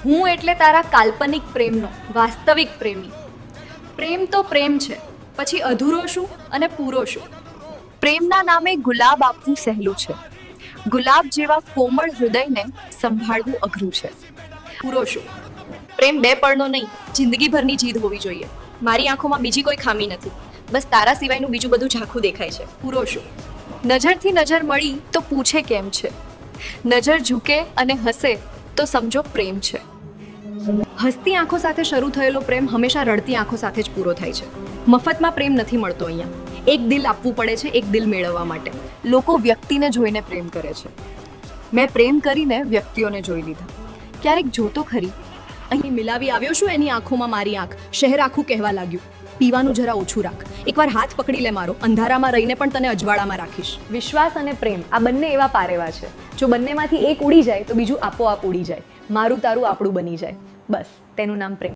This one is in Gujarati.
હું એટલે તારા કાલ્પનિક પ્રેમનો વાસ્તવિક પ્રેમી. પ્રેમ તો પ્રેમ છે, પછી અધૂરો શું અને પૂરો શું? પ્રેમના નામે ગુલાબ આપવું સહેલું છે, ગુલાબ જેવા કોમળ હૃદયને સંભાળવું અઘરું છે. પૂરો શું? પ્રેમ બે પળનો નહીં, જિંદગીભરની જીદ હોવી જોઈએ. મારી આંખોમાં બીજી કોઈ ખામી નથી, બસ તારા સિવાયનું બીજું બધું ઝાંખું દેખાય છે. પૂરો શું? નજરથી નજર મળી તો પૂછે કેમ છે, નજર ઝૂકે અને હસે તો સમજો પ્રેમ છે. હસતી આંખો સાથે શરૂ થયેલો પ્રેમ હંમેશા રડતી આંખો સાથે જ પૂરો થાય છે. મફતમાં પ્રેમ નથી મળતો અહીંયા. એક દિલ આપવું પડે છે એક દિલ મેળવવા માટે. લોકો વ્યક્તિને જોઈને પ્રેમ કરે છે. મેં પ્રેમ કરીને વ્યક્તિઓને જોઈ લીધા. ક્યારેક જોતો ખરી, અહીં મિલાવી આવ્યો છું એની આંખોમાં મારી આંખ. શહેર આખું કહેવા લાગ્યું, પીવાનું જરા ઓછું રાખ, એકવાર હાથ પકડી લે મારો, અંધારામાં રહીને પણ તને અજવાળામાં રાખીશ. વિશ્વાસ અને પ્રેમ આ બંને એવા પારેવા છે, જો બંનેમાંથી એક ઉડી જાય તો બીજું આપોઆપ ઉડી જાય. મારું તારું આપણું બની જાય. બસ તેનું નામ પ્રેમ.